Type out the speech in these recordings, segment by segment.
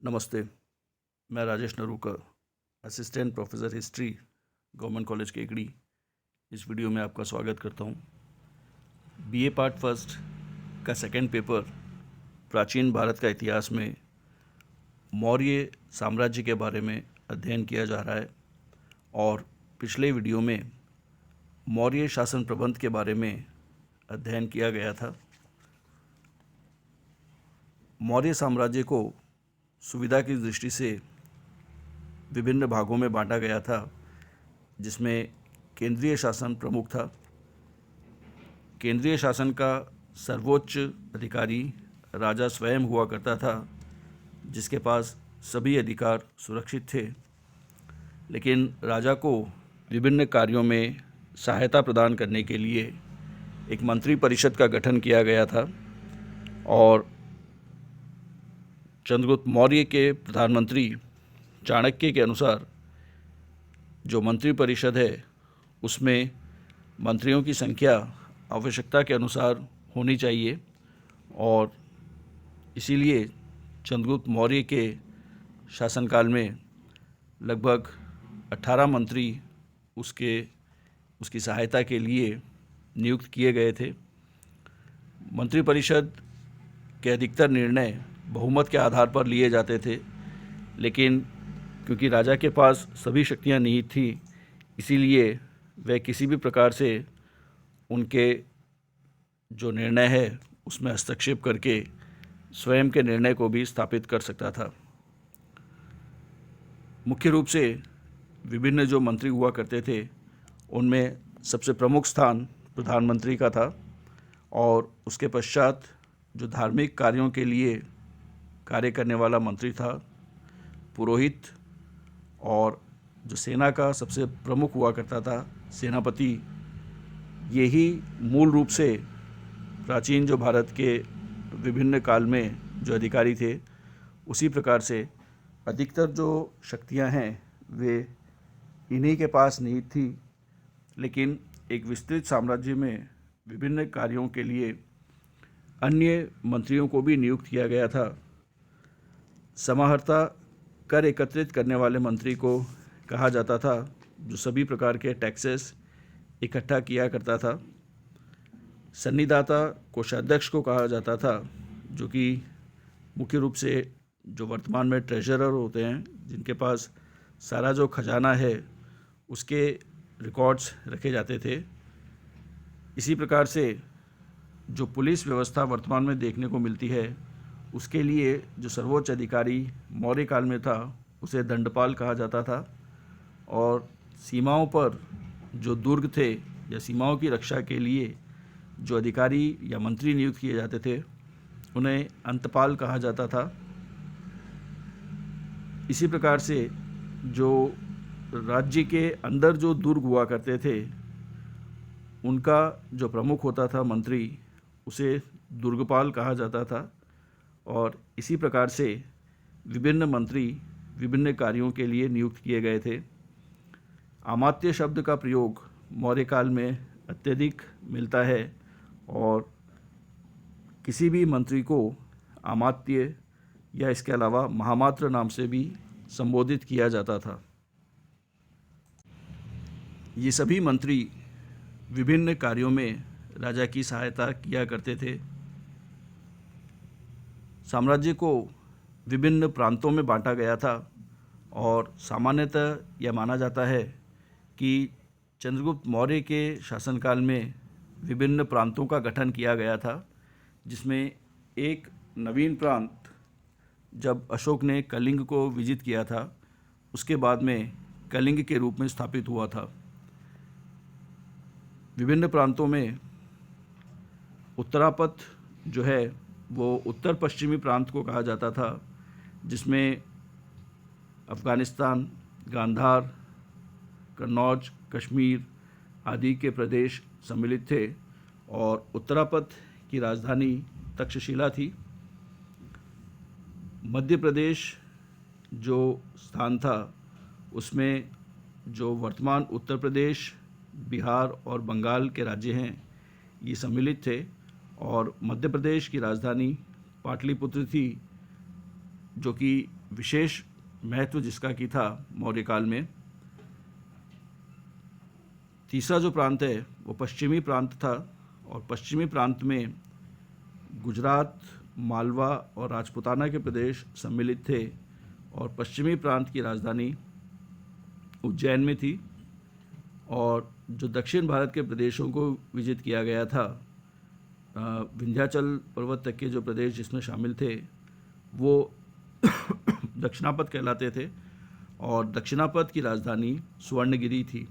नमस्ते। मैं Rajesh Narukar, assistant professor history, government college Kekri. इस वीडियो में आपका स्वागत करता हूँ। बीए पार्ट फर्स्ट का सेकंड पेपर प्राचीन भारत का इतिहास में मौर्य साम्राज्य के बारे में अध्ययन किया जा रहा है और पिछले वीडियो में मौर्य शासन प्रबंध के बारे में अध्ययन किया गया था। मौर्य साम्राज्य को सुविधा की दृष्टि से विभिन्न भागों में बांटा गया था, जिसमें केंद्रीय शासन प्रमुख था। केंद्रीय शासन का सर्वोच्च अधिकारी राजा स्वयं हुआ करता था, जिसके पास सभी अधिकार सुरक्षित थे। लेकिन राजा को विभिन्न कार्यों में सहायता प्रदान करने के लिए एक मंत्री परिषद का गठन किया गया था और चंद्रगुप्त मौर्य के प्रधानमंत्री चाणक्य के अनुसार जो मंत्री परिषद है उसमें मंत्रियों की संख्या आवश्यकता के अनुसार होनी चाहिए और इसीलिए चंद्रगुप्त मौर्य के शासनकाल में लगभग 18 मंत्री उसकी सहायता के लिए नियुक्त किए गए थे। मंत्रिपरिषद के अधिकतर निर्णय बहुमत के आधार पर लिए जाते थे, लेकिन क्योंकि राजा के पास सभी शक्तियां निहित थी, इसीलिए वह किसी भी प्रकार से उनके जो निर्णय है उसमें हस्तक्षेप करके स्वयं के निर्णय को भी स्थापित कर सकता था। मुख्य रूप से विभिन्न जो मंत्री हुआ करते थे उनमें सबसे प्रमुख स्थान प्रधानमंत्री का था और उसके पश्चात जो धार्मिक कार्यों के लिए कार्य करने वाला मंत्री था पुरोहित, और जो सेना का सबसे प्रमुख हुआ करता था सेनापति। यही मूल रूप से प्राचीन जो भारत के विभिन्न काल में जो अधिकारी थे, उसी प्रकार से अधिकतर जो शक्तियां हैं वे इन्हीं के पास निहित थी। लेकिन एक विस्तृत साम्राज्य में विभिन्न कार्यों के लिए अन्य मंत्रियों को भी नियुक्त किया गया था। समाहर्ता कर एकत्रित करने वाले मंत्री को कहा जाता था, जो सभी प्रकार के टैक्सेस इकट्ठा किया करता था। सन्निधाता कोषाध्यक्ष को कहा जाता था, जो कि मुख्य रूप से जो वर्तमान में ट्रेजरर होते हैं, जिनके पास सारा जो खजाना है उसके रिकॉर्ड्स रखे जाते थे। इसी प्रकार से जो पुलिस व्यवस्था वर्तमान में देखने को मिलती है, उसके लिए जो सर्वोच्च अधिकारी मौर्य काल में था उसे दंडपाल कहा जाता था, और सीमाओं पर जो दुर्ग थे या सीमाओं की रक्षा के लिए जो अधिकारी या मंत्री नियुक्त किए जाते थे उन्हें अंतपाल कहा जाता था। इसी प्रकार से जो राज्य के अंदर जो दुर्ग हुआ करते थे उनका जो प्रमुख होता था मंत्री, उसे दुर्गपाल कहा जाता था। और इसी प्रकार से विभिन्न मंत्री विभिन्न कार्यों के लिए नियुक्त किए गए थे। अमात्य शब्द का प्रयोग मौर्य काल में अत्यधिक मिलता है और किसी भी मंत्री को अमात्य या इसके अलावा महामात्र नाम से भी संबोधित किया जाता था। ये सभी मंत्री विभिन्न कार्यों में राजा की सहायता किया करते थे। साम्राज्य को विभिन्न प्रांतों में बांटा गया था और सामान्यतः यह माना जाता है कि चंद्रगुप्त मौर्य के शासनकाल में विभिन्न प्रांतों का गठन किया गया था, जिसमें एक नवीन प्रांत जब अशोक ने कलिंग को विजित किया था उसके बाद में कलिंग के रूप में स्थापित हुआ था। विभिन्न प्रांतों में उत्तरापथ जो है वो उत्तर पश्चिमी प्रांत को कहा जाता था, जिसमें अफ़गानिस्तान, गांधार, कन्नौज, कश्मीर आदि के प्रदेश सम्मिलित थे और उत्तरापथ की राजधानी तक्षशिला थी। मध्य प्रदेश जो स्थान था उसमें जो वर्तमान उत्तर प्रदेश, बिहार और बंगाल के राज्य हैं ये सम्मिलित थे और मध्य प्रदेश की राजधानी पाटलिपुत्र थी, जो कि विशेष महत्व जिसका की था मौर्य काल में। तीसरा जो प्रांत है वो पश्चिमी प्रांत था, और पश्चिमी प्रांत में गुजरात, मालवा और राजपूताना के प्रदेश सम्मिलित थे, और पश्चिमी प्रांत की राजधानी उज्जैन में थी। और जो दक्षिण भारत के प्रदेशों को विजित किया गया था, विंध्याचल पर्वत तक के जो प्रदेश जिसमें शामिल थे वो दक्षिणापथ कहलाते थे, और दक्षिणापथ की राजधानी सुवर्णगिरी थी।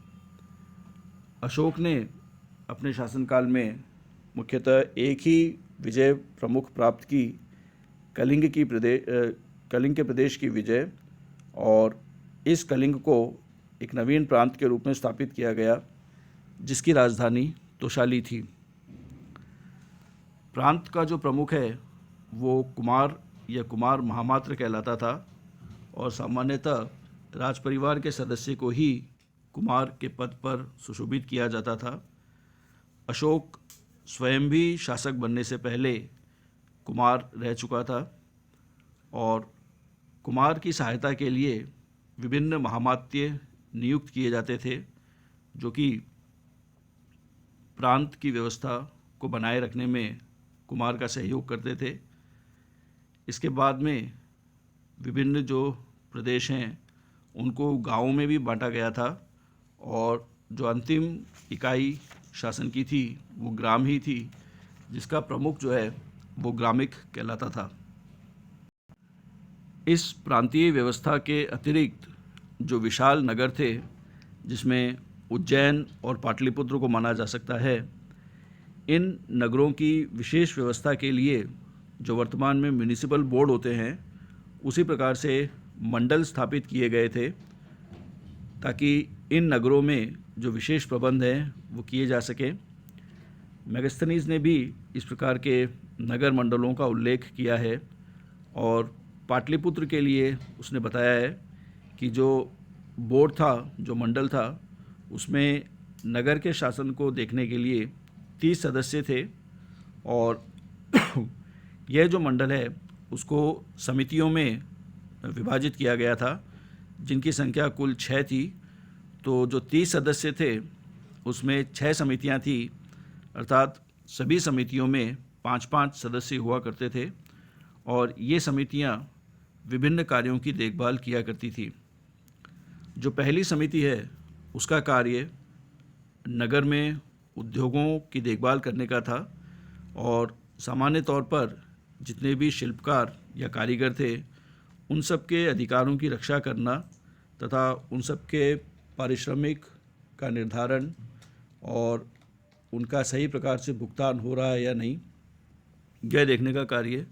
अशोक ने अपने शासनकाल में मुख्यतः एक ही विजय प्रमुख प्राप्त की, कलिंग के प्रदेश की विजय, और इस कलिंग को एक नवीन प्रांत के रूप में स्थापित किया गया जिसकी राजधानी तोशाली थी। प्रांत का जो प्रमुख है वो कुमार या कुमार महामात्र कहलाता था, और सामान्यतः राजपरिवार के सदस्य को ही कुमार के पद पर सुशोभित किया जाता था। अशोक स्वयं भी शासक बनने से पहले कुमार रह चुका था, और कुमार की सहायता के लिए विभिन्न महामात्य नियुक्त किए जाते थे जो कि प्रांत की व्यवस्था को बनाए रखने में कुमार का सहयोग करते थे। इसके बाद में विभिन्न जो प्रदेश हैं उनको गांवों में भी बांटा गया था, और जो अंतिम इकाई शासन की थी वो ग्राम ही थी, जिसका प्रमुख जो है वो ग्रामिक कहलाता था। इस प्रांतीय व्यवस्था के अतिरिक्त जो विशाल नगर थे, जिसमें उज्जैन और पाटलिपुत्र को माना जा सकता है, इन नगरों की विशेष व्यवस्था के लिए जो वर्तमान में म्युनिसिपल बोर्ड होते हैं, उसी प्रकार से मंडल स्थापित किए गए थे ताकि इन नगरों में जो विशेष प्रबंध हैं वो किए जा सके। मेगास्थनीज ने भी इस प्रकार के नगर मंडलों का उल्लेख किया है, और पाटलिपुत्र के लिए उसने बताया है कि जो बोर्ड था, जो मंडल था, उसमें नगर के शासन को देखने के लिए 30 सदस्य थे, और यह जो मंडल है उसको समितियों में विभाजित किया गया था, जिनकी संख्या कुल 6 थी। तो जो 30 सदस्य थे उसमें 6 समितियां थी, अर्थात सभी समितियों में 5-5 सदस्य हुआ करते थे, और ये समितियां विभिन्न कार्यों की देखभाल किया करती थी। जो पहली समिति है उसका कार्य नगर में उद्योगों की देखभाल करने का था, और सामान्य तौर पर जितने भी शिल्पकार या कारीगर थे उन सब के अधिकारों की रक्षा करना तथा उन सब के पारिश्रमिक का निर्धारण और उनका सही प्रकार से भुगतान हो रहा है या नहीं, यह देखने का कार्य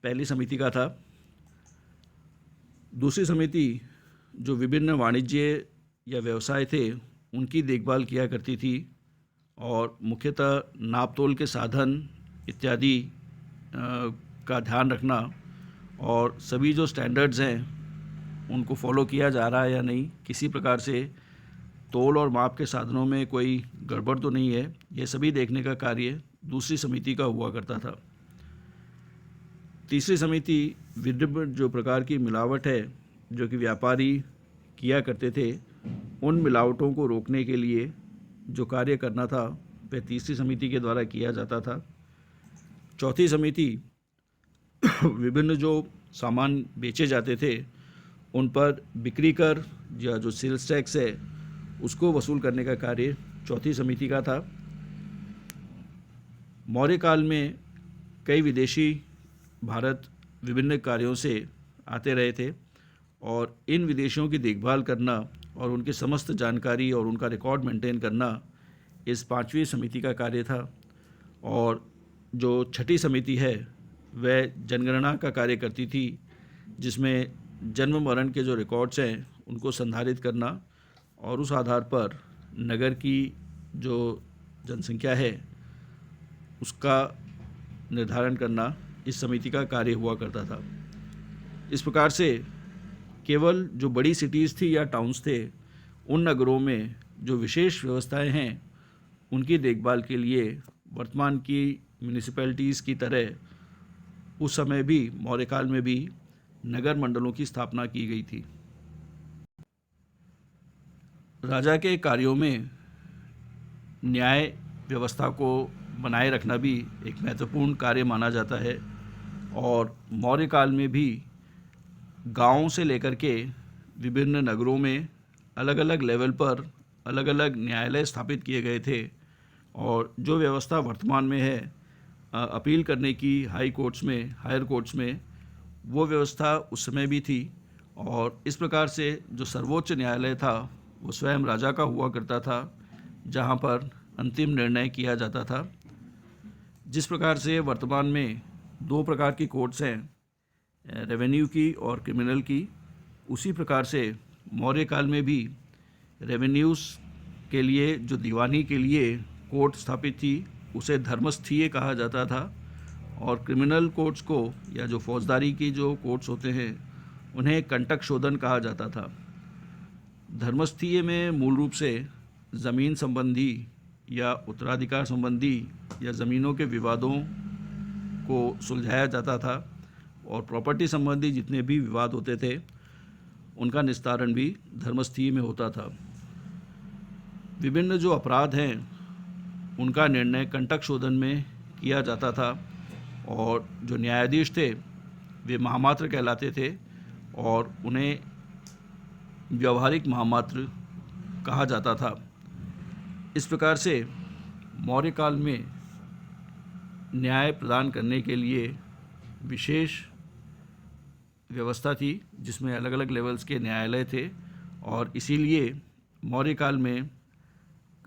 पहली समिति का था। दूसरी समिति जो विभिन्न वाणिज्य या व्यवसाय थे उनकी देखभाल किया करती थी, और मुख्यतः नापतोल के साधन इत्यादि का ध्यान रखना, और सभी जो स्टैंडर्ड्स हैं उनको फॉलो किया जा रहा है या नहीं, किसी प्रकार से तोल और माप के साधनों में कोई गड़बड़ तो नहीं है, ये सभी देखने का कार्य दूसरी समिति का हुआ करता था। तीसरी समिति विभिन्न जो प्रकार की मिलावट है जो कि व्यापारी किया करते थे, उन मिलावटों को रोकने के लिए जो कार्य करना था वह तीसरी समिति के द्वारा किया जाता था। चौथी समिति विभिन्न जो सामान बेचे जाते थे उन पर बिक्री कर या जो सेल्स टैक्स है उसको वसूल करने का कार्य चौथी समिति का था। मौर्य काल में कई विदेशी भारत विभिन्न कार्यों से आते रहे थे, और इन विदेशियों की देखभाल करना और उनकी समस्त जानकारी और उनका रिकॉर्ड मेंटेन करना इस पांचवी समिति का कार्य था। और जो छठी समिति है वह जनगणना का कार्य करती थी, जिसमें जन्म मरण के जो रिकॉर्ड्स हैं उनको संधारित करना और उस आधार पर नगर की जो जनसंख्या है उसका निर्धारण करना इस समिति का कार्य हुआ करता था। इस प्रकार से केवल जो बड़ी सिटीज़ थी या टाउन्स थे, उन नगरों में जो विशेष व्यवस्थाएं हैं उनकी देखभाल के लिए वर्तमान की म्यूनिसिपैलिटीज़ की तरह उस समय भी मौर्य काल में भी नगर मंडलों की स्थापना की गई थी। राजा के कार्यों में न्याय व्यवस्था को बनाए रखना भी एक महत्वपूर्ण कार्य माना जाता है और मौर्य काल में भी गांवों से लेकर के विभिन्न नगरों में अलग अलग लेवल पर अलग अलग न्यायालय स्थापित किए गए थे और जो व्यवस्था वर्तमान में है अपील करने की हाई कोर्ट्स में, हायर कोर्ट्स में, वो व्यवस्था उस समय भी थी। और इस प्रकार से जो सर्वोच्च न्यायालय था वो स्वयं राजा का हुआ करता था, जहाँ पर अंतिम निर्णय किया जाता था। जिस प्रकार से वर्तमान में दो प्रकार की कोर्ट्स हैं, रेवेन्यू की और क्रिमिनल की, उसी प्रकार से मौर्य काल में भी रेवेन्यूज़ के लिए जो दीवानी के लिए कोर्ट स्थापित थी उसे धर्मस्थीय कहा जाता था और क्रिमिनल कोर्ट्स को या जो फौजदारी की जो कोर्ट्स होते हैं उन्हें कंटक शोधन कहा जाता था। धर्मस्थीय में मूल रूप से ज़मीन संबंधी या उत्तराधिकार संबंधी या ज़मीनों के विवादों को सुलझाया जाता था और प्रॉपर्टी संबंधी जितने भी विवाद होते थे उनका निस्तारण भी धर्मस्थीय में होता था। विभिन्न जो अपराध हैं उनका निर्णय कंटक शोधन में किया जाता था और जो न्यायाधीश थे वे महामात्र कहलाते थे और उन्हें व्यावहारिक महामात्र कहा जाता था। इस प्रकार से मौर्य काल में न्याय प्रदान करने के लिए विशेष व्यवस्था थी जिसमें अलग अलग लेवल्स के न्यायालय थे और इसीलिए मौर्य काल में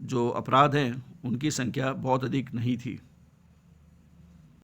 जो अपराध हैं उनकी संख्या बहुत अधिक नहीं थी।